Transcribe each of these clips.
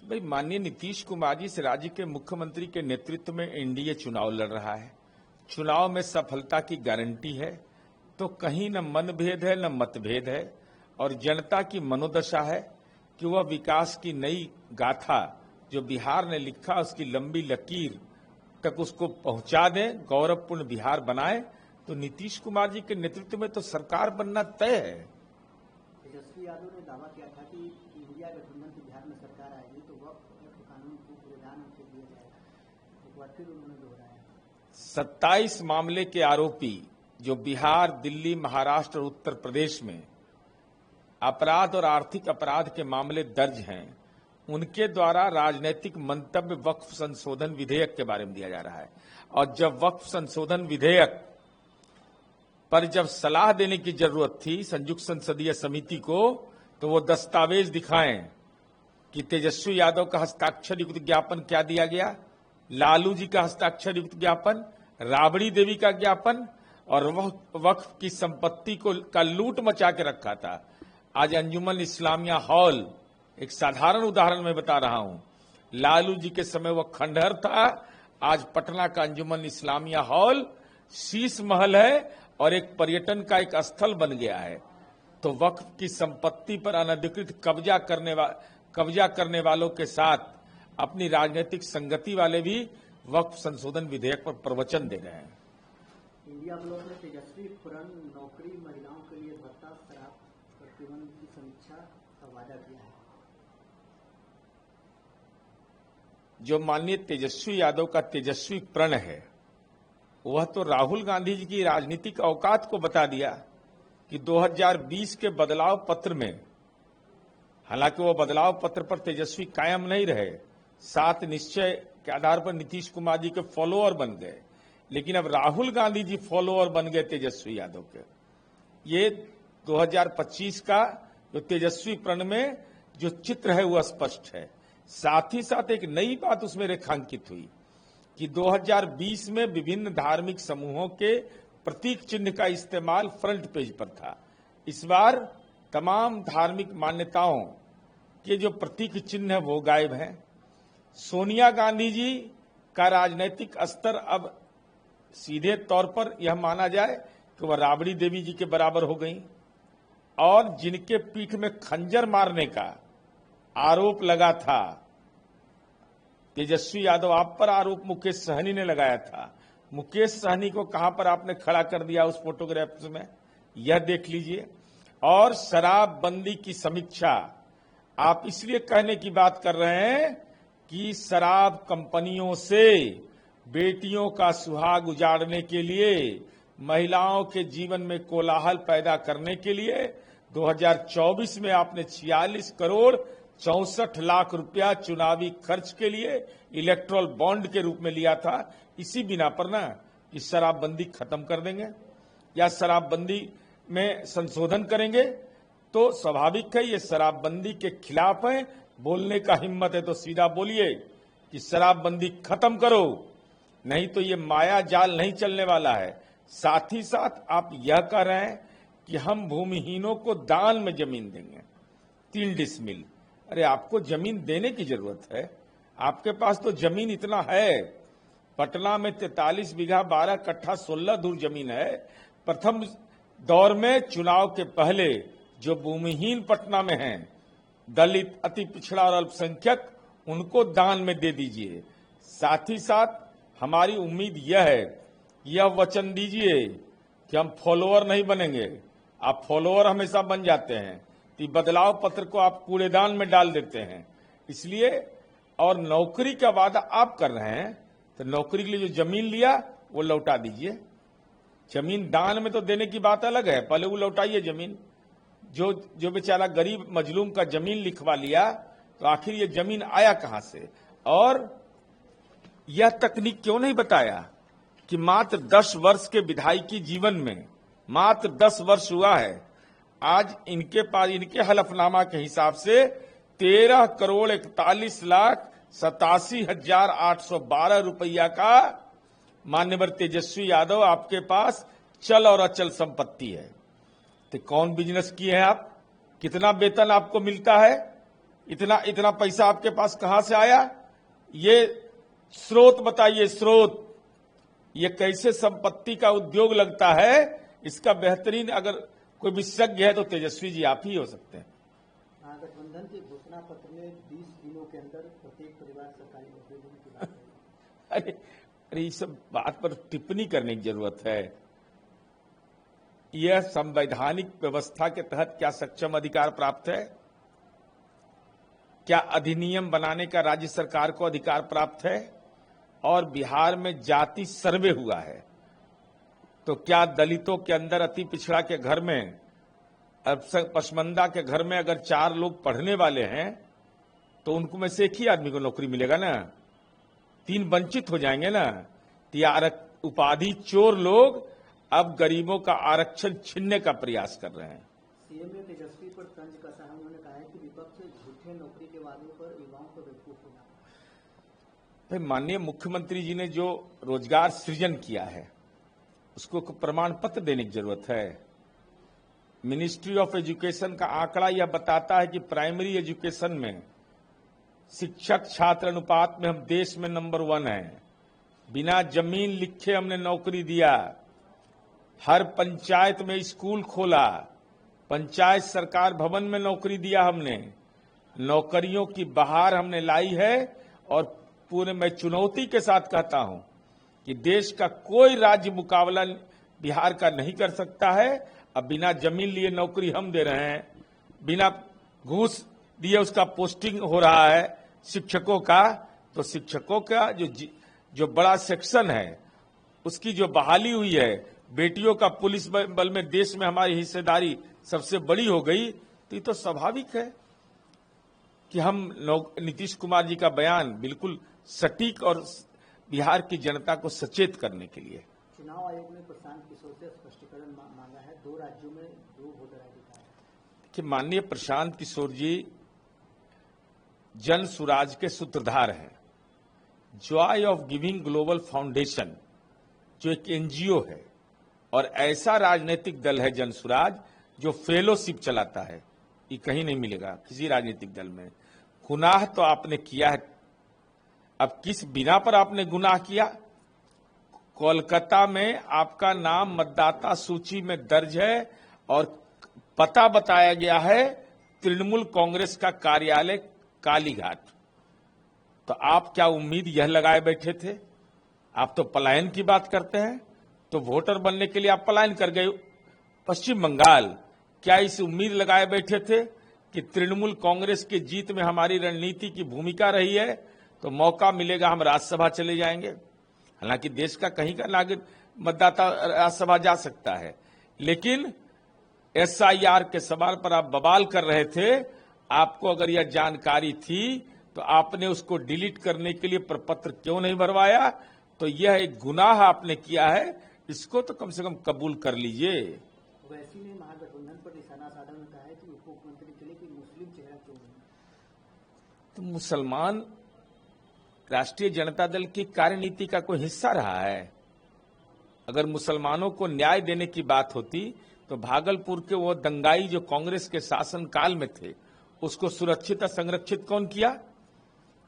भाई माननीय नीतीश कुमार जी से राज्य के मुख्यमंत्री के नेतृत्व में एनडीए चुनाव लड़ रहा है। चुनाव में सफलता की गारंटी है, तो कहीं न मनभेद है न मतभेद है, और जनता की मनोदशा है कि वह विकास की नई गाथा जो बिहार ने लिखा उसकी लंबी लकीर तक उसको पहुंचा दें, गौरवपूर्ण बिहार बनाए। तो नीतीश कुमार जी के नेतृत्व में तो सरकार बनना तय है। तेजस्वी यादव ने दावा किया था कि इंडिया गठबंधन की बिहार में सरकार आएगी तो वक्फ कानून को प्रधानमंत्री दिया जाएगा, एक बार फिर उन्होंने दोहराया। 27 मामले के आरोपी जो बिहार, दिल्ली, महाराष्ट्र और उत्तर प्रदेश में अपराध और आर्थिक अपराध के मामले दर्ज हैं, उनके द्वारा राजनीतिक मंतव्य वक्फ संशोधन विधेयक के बारे में दिया जा रहा है। और जब वक्फ संशोधन विधेयक पर जब सलाह देने की जरूरत थी संयुक्त संसदीय समिति को, तो वो दस्तावेज दिखाएं कि तेजस्वी यादव का हस्ताक्षर युक्त ज्ञापन क्या दिया गया, लालू जी का हस्ताक्षर युक्त ज्ञापन, राबड़ी देवी का ज्ञापन, और वक्फ की संपत्ति का लूट मचा के रखा था। आज अंजुमन इस्लामिया हॉल, एक साधारण उदाहरण मैं बता रहा हूं, लालू जी के समय वह खंडहर था, आज पटना का अंजुमन इस्लामिया हॉल शीश महल है और एक पर्यटन का एक स्थल बन गया है। तो वक्फ की संपत्ति पर अनधिकृत कब्जा करने वालों के साथ अपनी राजनीतिक संगति वाले भी वक्फ संशोधन विधेयक पर प्रवचन दे रहे हैं। इंडिया ब्लॉक ने तेजस्वी खुरन नौकरी, महिलाओं के लिए भत्ता, शराब प्रतिबंध की समीक्षा का वादा किया है। जो माननीय तेजस्वी यादव का तेजस्वी प्रण है, वह तो राहुल गांधी जी की राजनीतिक औकात को बता दिया कि 2020 के बदलाव पत्र में, हालांकि वह बदलाव पत्र पर तेजस्वी कायम नहीं रहे, 7 निश्चय के आधार पर नीतीश कुमार जी के फॉलोअर बन गए, लेकिन अब राहुल गांधी जी फॉलोअर बन गए तेजस्वी यादव के। ये 2025 का जो तेजस्वी प्रण में जो चित्र है वह स्पष्ट है। साथ ही साथ एक नई बात उसमें रेखांकित हुई कि 2020 में विभिन्न धार्मिक समूहों के प्रतीक चिन्ह का इस्तेमाल फ्रंट पेज पर था। इस बार तमाम धार्मिक मान्यताओं के जो प्रतीक चिन्ह है वो गायब है। सोनिया गांधी जी का राजनीतिक स्तर अब सीधे तौर पर यह माना जाए कि वह राबड़ी देवी जी के बराबर हो गई, और जिनके पीठ में खंजर मारने का आरोप लगा था, तेजस्वी यादव आप पर आरोप मुकेश सहनी ने लगाया था, मुकेश सहनी को कहां पर आपने खड़ा कर दिया उस फोटोग्राफ में, यह देख लीजिए। और शराबबंदी की समीक्षा आप इसलिए कहने की बात कर रहे हैं कि शराब कंपनियों से बेटियों का सुहाग उजाड़ने के लिए, महिलाओं के जीवन में कोलाहल पैदा करने के लिए 2024 में आपने 46 करोड़ 64 लाख रुपया चुनावी खर्च के लिए इलेक्ट्रल बॉन्ड के रूप में लिया था। इसी बिना पर ना कि शराबबंदी खत्म कर देंगे या शराबबंदी में संशोधन करेंगे, तो स्वाभाविक है ये शराबबंदी के खिलाफ है। बोलने का हिम्मत है तो सीधा बोलिए कि शराबबंदी खत्म करो, नहीं तो ये माया जाल नहीं चलने वाला है। साथ ही साथ आप यह कह रहे हैं कि हम भूमिहीनों को दान में जमीन देंगे 3 डिसमिल। अरे आपको जमीन देने की जरूरत है, आपके पास तो जमीन इतना है। पटना में 43 बीघा 12 कट्ठा 16 धुर जमीन है। प्रथम दौर में चुनाव के पहले जो भूमिहीन पटना में हैं, दलित, अति पिछड़ा और अल्पसंख्यक, उनको दान में दे दीजिए। साथ ही साथ हमारी उम्मीद यह है, यह वचन दीजिए कि हम फॉलोअर नहीं बनेंगे। आप फॉलोअर हमेशा बन जाते हैं, तो बदलाव पत्र को आप कूड़ेदान में डाल देते हैं। इसलिए, और नौकरी का वादा आप कर रहे हैं, तो नौकरी के लिए जो जमीन लिया वो लौटा दीजिए। जमीन दान में तो देने की बात अलग है, पहले वो लौटाइए जमीन। जो बेचारा गरीब मजलूम का जमीन लिखवा लिया, तो आखिर ये जमीन आया कहां से? और यह तकनीक क्यों नहीं बताया कि मात्र 10 वर्ष के विधायकी जीवन में, मात्र 10 वर्ष हुआ है, आज इनके पास, इनके हलफनामा के हिसाब से 13 करोड़ 41 लाख 87,812 रुपया का मान्यवर तेजस्वी यादव आपके पास चल और अचल संपत्ति है। तो कौन बिजनेस किए हैं आप? कितना वेतन आपको मिलता है? इतना इतना पैसा आपके पास कहां से आया? ये स्रोत बताइए, स्रोत। ये कैसे संपत्ति का उद्योग लगता है, इसका बेहतरीन अगर कोई विशेषज्ञ है तो तेजस्वी जी आप ही हो सकते हैं। महागठबंधन के घोषणा पत्र में 20 दिनों के अंदर प्रत्येक परिवार सरकारी नौकरी देने की बात है। अरे इस सब बात पर टिप्पणी करने की जरूरत है। यह संवैधानिक व्यवस्था के तहत क्या सक्षम अधिकार प्राप्त है? क्या अधिनियम बनाने का राज्य सरकार को अधिकार प्राप्त है? और बिहार में जाति सर्वे हुआ है, तो क्या दलितों के अंदर अति पिछड़ा के घर में, पसमंदा के घर में अगर 4 लोग पढ़ने वाले हैं तो उनको में से एक ही आदमी को नौकरी मिलेगा ना? 3 वंचित हो जाएंगे ना? उपाधि चोर लोग अब गरीबों का आरक्षण छीनने का प्रयास कर रहे हैं। सीएम ने तेजस्वी पर तंज कसा है। उन्होंने कहा है कि विपक्ष झूठे नौकरी के वादों पर युवाओं को बेवकूफ बना। भाई, माननीय मुख्यमंत्री जी ने जो रोजगार सृजन किया है उसको प्रमाण पत्र देने की जरूरत है। मिनिस्ट्री ऑफ एजुकेशन का आंकड़ा यह बताता है कि प्राइमरी एजुकेशन में शिक्षक छात्र अनुपात में हम देश में नंबर 1 हैं। बिना जमीन लिखे हमने नौकरी दिया। हर पंचायत में स्कूल खोला, पंचायत सरकार भवन में नौकरी दिया हमने। नौकरियों की बहार हमने लाई है और पूरे मैं चुनौती के साथ कहता हूं कि देश का कोई राज्य मुकाबला बिहार का नहीं कर सकता है। अब बिना जमीन लिए नौकरी हम दे रहे हैं, बिना घूस दिए उसका पोस्टिंग हो रहा है शिक्षकों का। तो शिक्षकों का जो बड़ा सेक्शन है उसकी जो बहाली हुई है, बेटियों का पुलिस बल में देश में हमारी हिस्सेदारी सबसे बड़ी हो गई, तो ये तो स्वाभाविक है कि हम नीतीश कुमार जी का बयान बिल्कुल सटीक और बिहार की जनता को सचेत करने के लिए। चुनाव आयोग ने प्रशांत किशोर से स्पष्टीकरण मांगा है। 2 राज्यों में 2 वोटर आईडी कार्ड है कि माननीय प्रशांत किशोर जी जन सुराज के सूत्रधार हैं। Joy of giving global foundation जो एक एनजीओ है और ऐसा राजनीतिक दल है जन सुराज जो फेलोशिप चलाता है, ये कहीं नहीं मिलेगा किसी राजनीतिक दल में। गुनाह तो आपने किया है। अब किस बिना पर आपने गुनाह किया? कोलकाता में आपका नाम मतदाता सूची में दर्ज है और पता बताया गया है तृणमूल कांग्रेस का कार्यालय कालीघाट। तो आप क्या उम्मीद यह लगाए बैठे थे? आप तो पलायन की बात करते हैं, तो वोटर बनने के लिए आप पलायन कर गए पश्चिम बंगाल। क्या इस उम्मीद लगाए बैठे थे कि तृणमूल कांग्रेस की जीत में हमारी रणनीति की भूमिका रही है तो मौका मिलेगा हम राज्यसभा चले जाएंगे? हालांकि देश का कहीं का नागरिक मतदाता राज्यसभा जा सकता है, लेकिन एसआईआर के सवाल पर आप बवाल कर रहे थे। आपको अगर यह जानकारी थी तो आपने उसको डिलीट करने के लिए प्रपत्र क्यों नहीं भरवाया? तो यह एक गुनाह आपने किया है, इसको तो कम से कम कबूल कर लीजिए। वैसी ने महागठबंधन पर निशाना साधा में कहा है कि उप मुख्यमंत्री के लिए कोई मुस्लिम चेहरा क्यों नहीं? तो मुसलमान राष्ट्रीय जनता दल की कार्यनीति का कोई हिस्सा रहा है। अगर मुसलमानों को न्याय देने की बात होती तो भागलपुर के वो दंगाई जो कांग्रेस के शासन काल में थे उसको सुरक्षित और संरक्षित कौन किया?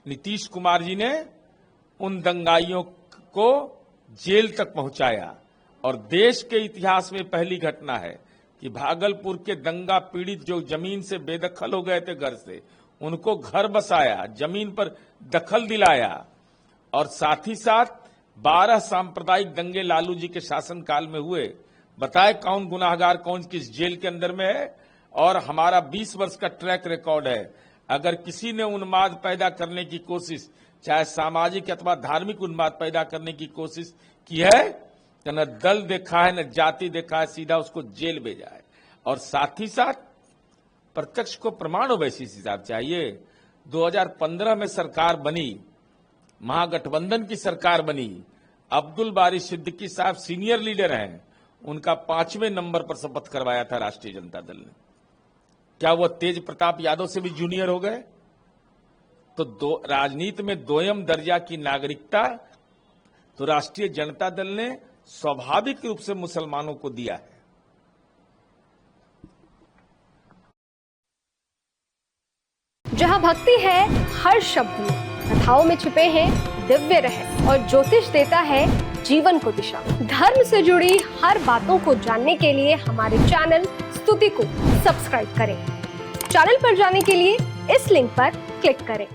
नीतीश कुमार जी ने उन दंगाइयों को जेल तक पहुंचाया। और देश के इतिहास में पहली घटना है कि भागलपुर के दंगा पीड़ित जो जमीन से बेदखल हो गए थे घर से, उनको घर बसाया, जमीन पर दखल दिलाया। और साथ ही साथ 12 सांप्रदायिक दंगे लालू जी के शासनकाल में हुए। बताए कौन गुनाहगार कौन किस जेल के अंदर में है? और हमारा 20 वर्ष का ट्रैक रिकॉर्ड है। अगर किसी ने उन्माद पैदा करने की कोशिश, चाहे सामाजिक अथवा धार्मिक उन्माद पैदा करने की कोशिश की है तो न दल देखा है न जाति देखा है, सीधा उसको जेल भेजा है। और साथ ही साथ प्रत्यक्ष को प्रमाण हो वैसी हिसाब चाहिए। 2015 में सरकार बनी, महागठबंधन की सरकार बनी। अब्दुल बारी सिद्दीकी साहब सीनियर लीडर हैं, उनका 5वें नंबर पर शपथ करवाया था राष्ट्रीय जनता दल ने। क्या वो तेज प्रताप यादव से भी जूनियर हो गए? तो राजनीति में दोयम दर्जा की नागरिकता तो राष्ट्रीय जनता दल ने स्वाभाविक रूप से मुसलमानों को दिया है। जहां जहाँ भक्ति है हर शब्द में, कथाओं में छुपे हैं दिव्य रहस्य और ज्योतिष देता है जीवन को दिशा। धर्म से जुड़ी हर बातों को जानने के लिए हमारे चैनल स्तुति को सब्सक्राइब करें। चैनल पर जाने के लिए इस लिंक पर क्लिक करें।